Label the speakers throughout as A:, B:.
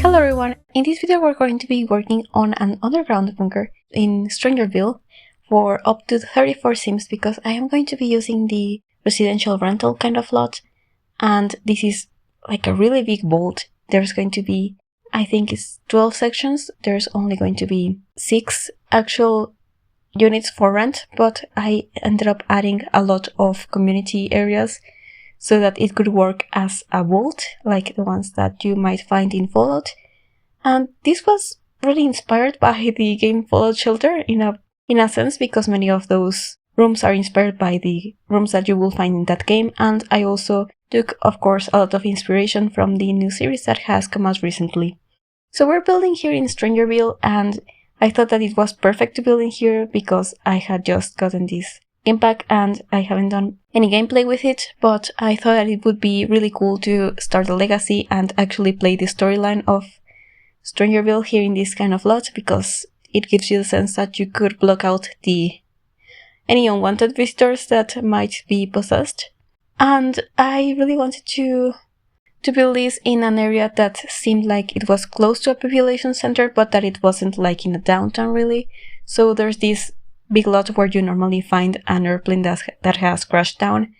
A: Hello everyone, in this video we're going to be working on an underground bunker in Strangerville for up to 34 sims because I am going to be using the residential rental kind of lot, and this is like a really big vault. There's going to be, I think it's 12 sections. There's only going to be 6 actual units for rent, but I ended up adding a lot of community areas so that it could work as a vault, like the ones that you might find in Fallout. And this was really inspired by the game Fallout Shelter in a sense, because many of those rooms are inspired by the rooms that you will find in that game. And I also took, of course, a lot of inspiration from the new series that has come out recently. So we're building here in Strangerville, and I thought that it was perfect to build in here because I had just gotten this game pack and I haven't done any gameplay with it, but I thought that it would be really cool to start a legacy and actually play the storyline of Strangerville here in this kind of lot, because it gives you the sense that you could block out any unwanted visitors that might be possessed. And I really wanted to build this in an area that seemed like it was close to a population center, but that it wasn't like in a downtown really. So there's this big lot where you normally find an airplane that has crashed down,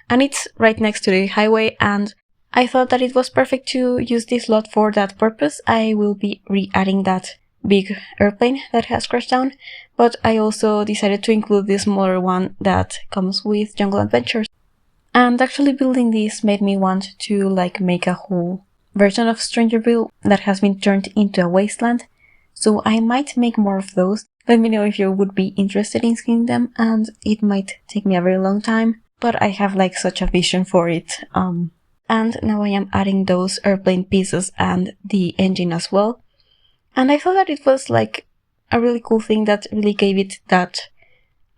A: and it's right next to the highway, and I thought that it was perfect to use this lot for that purpose. I will be re-adding that big airplane that has crashed down, but I also decided to include this smaller one that comes with Jungle Adventures. And actually building this made me want to make a whole version of Strangerville that has been turned into a wasteland, so I might make more of those. Let me know if you would be interested in seeing them, and it might take me a very long time, but I have such a vision for it. And now I am adding those airplane pieces and the engine as well. And I thought that it was a really cool thing that really gave it that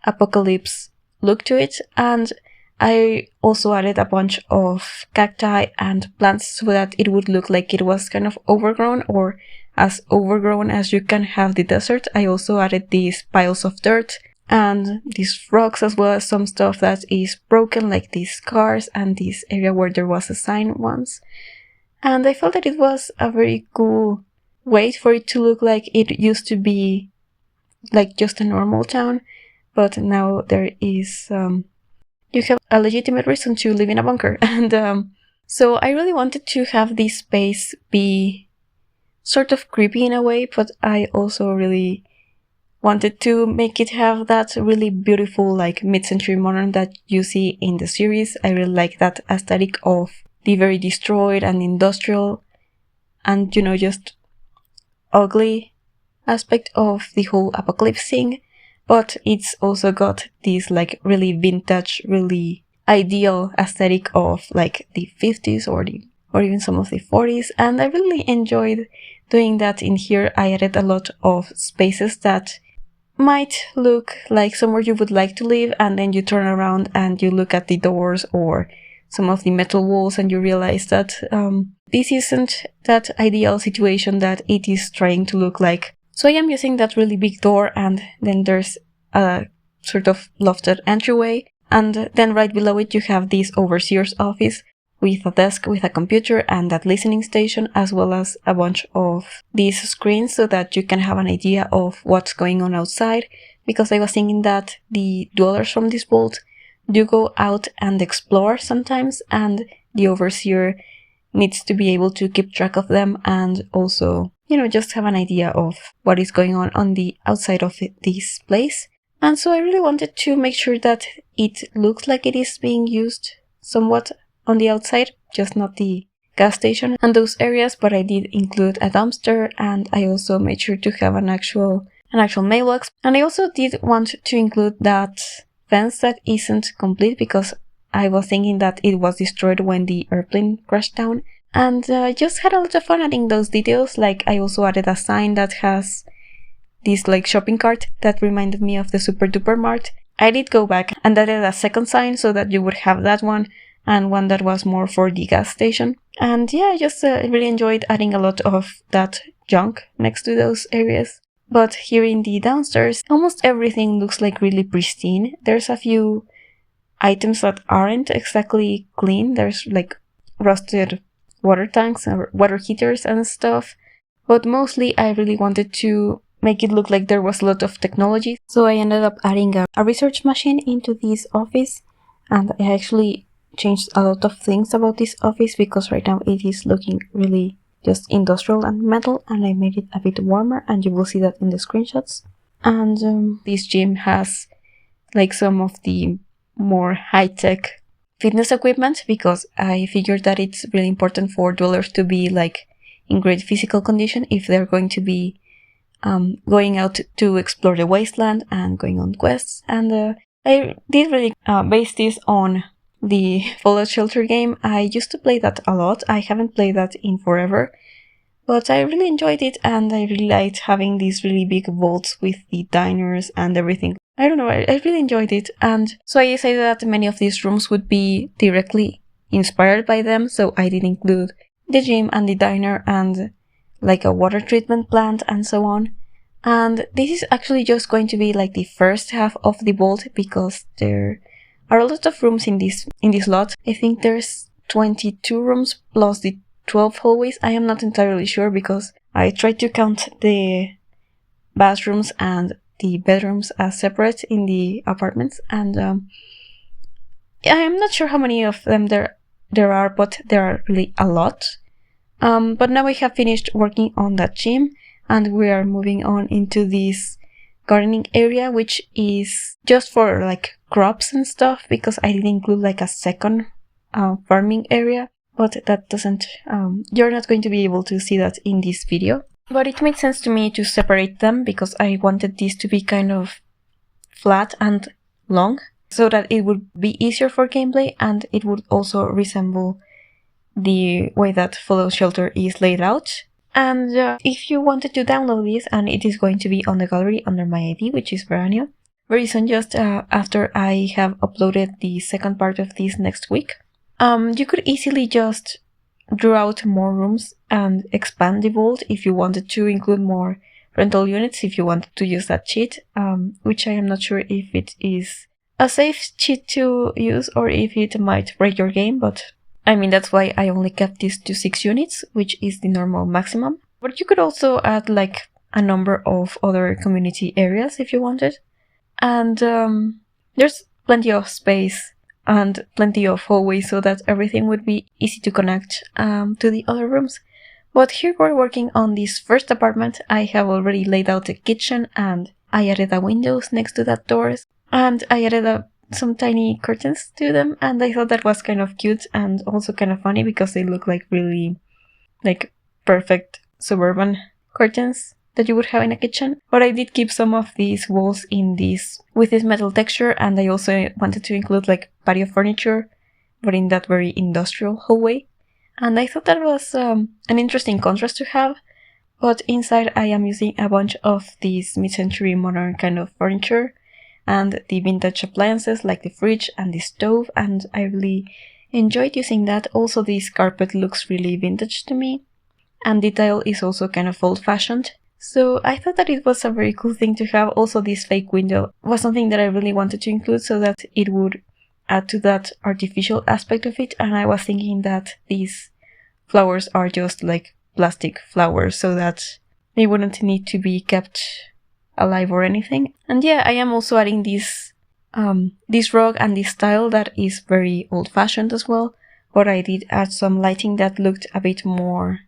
A: apocalypse look to it. And I also added a bunch of cacti and plants so that it would look like it was kind of overgrown, or as overgrown as you can have the desert. I also added these piles of dirt and these rocks, as well as some stuff that is broken, like these cars and this area where there was a sign once. And I felt that it was a very cool way for it to look like it used to be just a normal town, but now there is you have a legitimate reason to live in a bunker. And so I really wanted to have this space be sort of creepy in a way, but I also really wanted to make it have that really beautiful mid-century modern that you see in the series. I really like that aesthetic of the very destroyed and industrial and just ugly aspect of the whole apocalypse thing, but it's also got this really vintage, really ideal aesthetic of the 50s or even some of the 40s, and I really enjoyed doing that in here. I added a lot of spaces that might look like somewhere you would like to live, and then you turn around and you look at the doors or some of the metal walls and you realize that this isn't that ideal situation that it is trying to look like. So I am using that really big door, and then there's a sort of lofted entryway, and then right below it you have this overseer's office with a desk with a computer and that listening station, as well as a bunch of these screens so that you can have an idea of what's going on outside, because I was thinking that the dwellers from this vault do go out and explore sometimes, and the overseer needs to be able to keep track of them and also, just have an idea of what is going on the outside of this place. And so I really wanted to make sure that it looks like it is being used somewhat on the outside, just not the gas station and those areas, but I did include a dumpster, and I also made sure to have an actual mailbox. And I also did want to include that fence that isn't complete, because I was thinking that it was destroyed when the airplane crashed down, and I just had a lot of fun adding those details. I also added a sign that has this shopping cart that reminded me of the Super Duper Mart. I did go back and added a second sign so that you would have that one, and one that was more for the gas station. And yeah, I just really enjoyed adding a lot of that junk next to those areas. But here in the downstairs, almost everything looks really pristine. There's a few items that aren't exactly clean. There's rusted water tanks or water heaters and stuff. but mostly I really wanted to make it look like there was a lot of technology. So I ended up adding a research machine into this office, and I actually changed a lot of things about this office because right now it is looking really just industrial and metal, and I made it a bit warmer, and you will see that in the screenshots. And this gym has like some of the more high-tech fitness equipment because I figured that it's really important for dwellers to be like in great physical condition if they're going to be going out to explore the wasteland and going on quests. And I did really base this on the Fallout Shelter game. I used to play that a lot. I haven't played that in forever, but I really enjoyed it, and I really liked having these really big vaults with the diners and everything. I don't know, I really enjoyed it, and so I decided that many of these rooms would be directly inspired by them, so I did include the gym and the diner and like a water treatment plant and so on. And this is actually just going to be like the first half of the vault because there are a lot of rooms in this lot. I think there's 22 rooms plus the 12 hallways. I am not entirely sure because I tried to count the bathrooms and the bedrooms as separate in the apartments, and I am not sure how many of them there are, but there are really a lot. But now we have finished working on that gym, and we are moving on into this gardening area, which is just for like crops and stuff because I didn't include like a second farming area, but that doesn't you're not going to be able to see that in this video. But it made sense to me to separate them because I wanted this to be kind of flat and long so that it would be easier for gameplay, and it would also resemble the way that Fallout Shelter is laid out. And if you wanted to download this, and it is going to be on the gallery under my ID, which is Veranio, very soon, just after I have uploaded the second part of this next week, you could easily just draw out more rooms and expand the vault if you wanted to include more rental units, if you wanted to use that cheat, which I am not sure if it is a safe cheat to use or if it might break your game, but I mean, that's why I only kept this to 6 units, which is the normal maximum. But you could also add like a number of other community areas if you wanted. And there's plenty of space and plenty of hallways so that everything would be easy to connect to the other rooms. But here we're working on this first apartment. I have already laid out the kitchen, and I added the windows next to that doors, and I added some tiny curtains to them, and I thought that was kind of cute and also kind of funny because they look like really like perfect suburban curtains that you would have in a kitchen. But I did keep some of these walls with this metal texture, and I also wanted to include like patio furniture, but in that very industrial hallway. And I thought that was an interesting contrast to have. But inside I am using a bunch of these mid-century modern kind of furniture and the vintage appliances like the fridge and the stove, and I really enjoyed using that. Also, this carpet looks really vintage to me, and the tile is also kind of old-fashioned. So I thought that it was a very cool thing to have. Also, this fake window was something that I really wanted to include so that it would add to that artificial aspect of it, and I was thinking that these flowers are just like plastic flowers so that they wouldn't need to be kept alive or anything. And yeah, I am also adding this rug and this tile that is very old-fashioned as well, but I did add some lighting that looked a bit more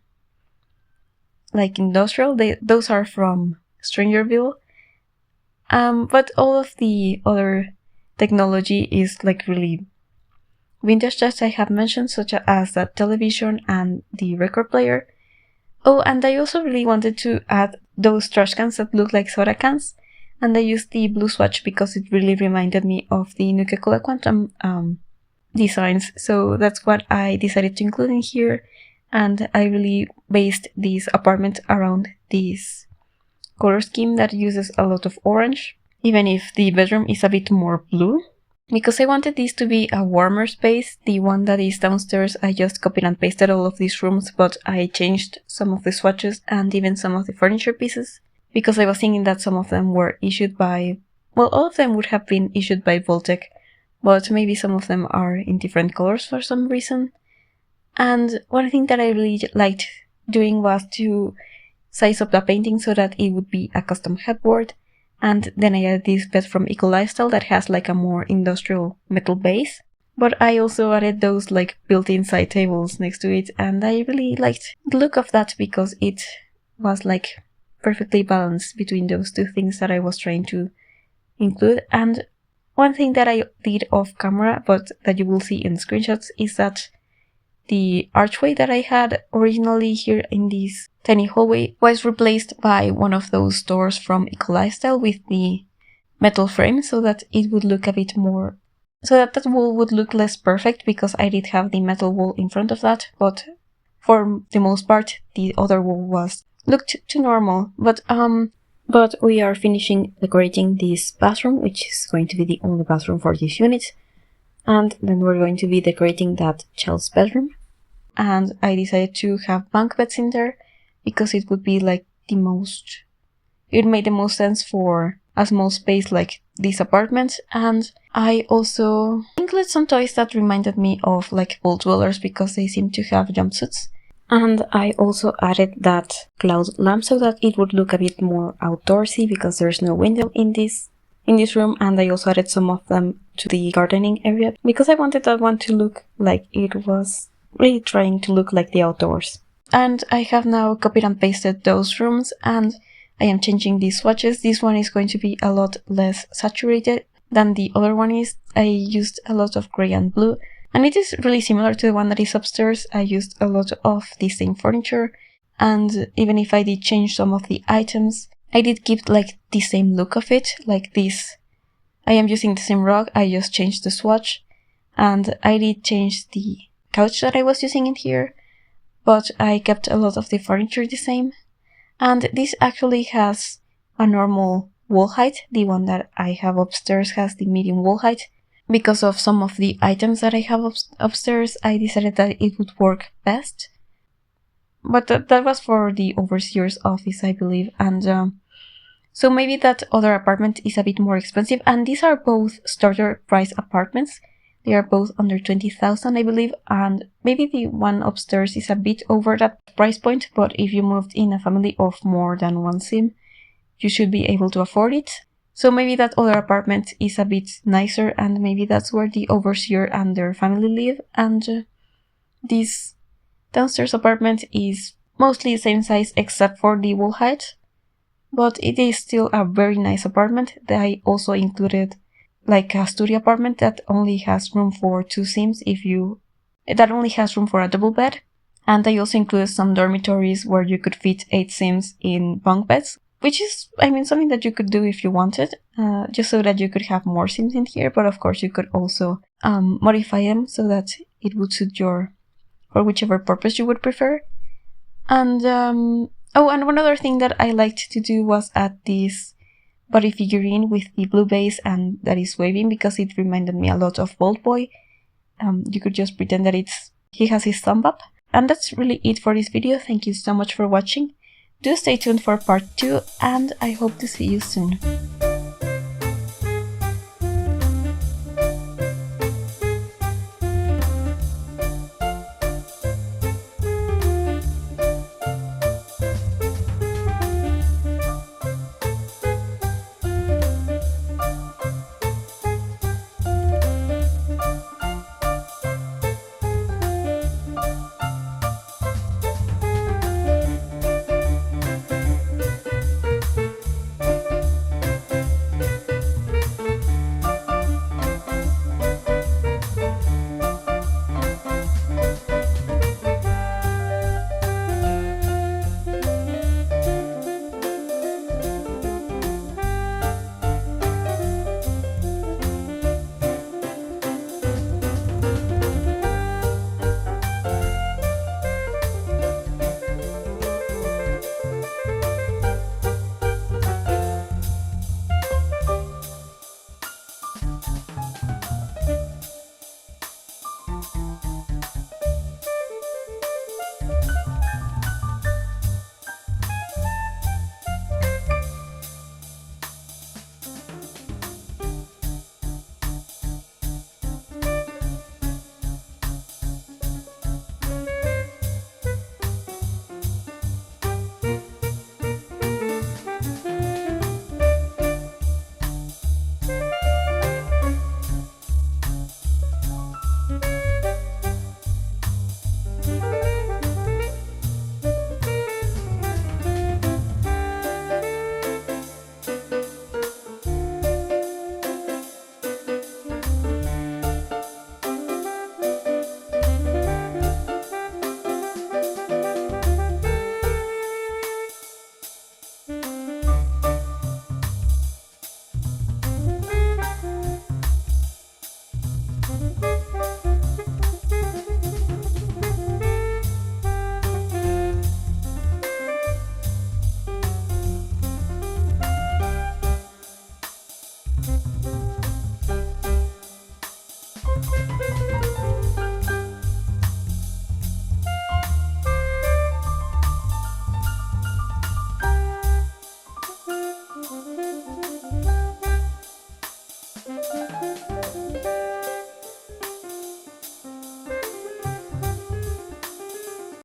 A: like industrial. Those are from Strangerville, but all of the other technology is like really vintage that I have mentioned, such as that television and the record player. Oh, and I also really wanted to add those trash cans that look like soda cans, and I used the blue swatch because it really reminded me of the Nuka-Cola Quantum designs, so that's what I decided to include in here, and I really based this apartment around this color scheme that uses a lot of orange, even if the bedroom is a bit more blue. Because I wanted this to be a warmer space, the one that is downstairs, I just copied and pasted all of these rooms, but I changed some of the swatches and even some of the furniture pieces, because I was thinking that some of them were issued by, well, all of them would have been issued by Voltec, but maybe some of them are in different colors for some reason. And one thing that I really liked doing was to size of the painting so that it would be a custom headboard. And then I added this bed from Eco Lifestyle that has like a more industrial metal base. But I also added those like built-in side tables next to it, and I really liked the look of that because it was like perfectly balanced between those two things that I was trying to include. And one thing that I did off camera, but that you will see in screenshots, is that the archway that I had originally here in this tiny hallway was replaced by one of those doors from Eco Lifestyle with the metal frame so that it would look a bit more, so that that wall would look less perfect, because I did have the metal wall in front of that, but for the most part the other wall looked too normal. But we are finishing decorating this bathroom, which is going to be the only bathroom for this unit, and then we're going to be decorating that child's bedroom. And I decided to have bunk beds in there because it would be like it made the most sense for a small space like this apartment. And I also included some toys that reminded me of like Vault Dwellers because they seem to have jumpsuits. And I also added that cloud lamp so that it would look a bit more outdoorsy because there's no window in this room. And I also added some of them to the gardening area because I wanted that one to look like it was really trying to look like the outdoors. And I have now copied and pasted those rooms, and I am changing these swatches. This one is going to be a lot less saturated than the other one is. I used a lot of gray and blue, and it is really similar to the one that is upstairs. I used a lot of the same furniture, and even if I did change some of the items, I did keep like the same look of it, like this. I am using the same rug, I just changed the swatch, and I did change the couch that I was using in here, but I kept a lot of the furniture the same. And this actually has a normal wall height. The one that I have upstairs has the medium wall height. Because of some of the items that I have upstairs, I decided that it would work best. But that was for the overseer's office, I believe. And so maybe that other apartment is a bit more expensive. And these are both starter price apartments. They are both under 20,000, I believe, and maybe the one upstairs is a bit over that price point, but if you moved in a family of more than one sim, you should be able to afford it. So maybe that other apartment is a bit nicer, and maybe that's where the overseer and their family live, and this downstairs apartment is mostly the same size except for the wall height, but it is still a very nice apartment. I also included like a studio apartment that only has room for 2 sims that only has room for a double bed. And I also included some dormitories where you could fit 8 sims in bunk beds, which is, I mean, something that you could do if you wanted, just so that you could have more sims in here. But of course you could also modify them so that it would suit for whichever purpose you would prefer. And and one other thing that I liked to do was add this body figurine with the blue base and that is waving because it reminded me a lot of Bold Boy. You could just pretend that he has his thumb up. And that's really it for this video. Thank you so much for watching. Do stay tuned for part 2, and I hope to see you soon.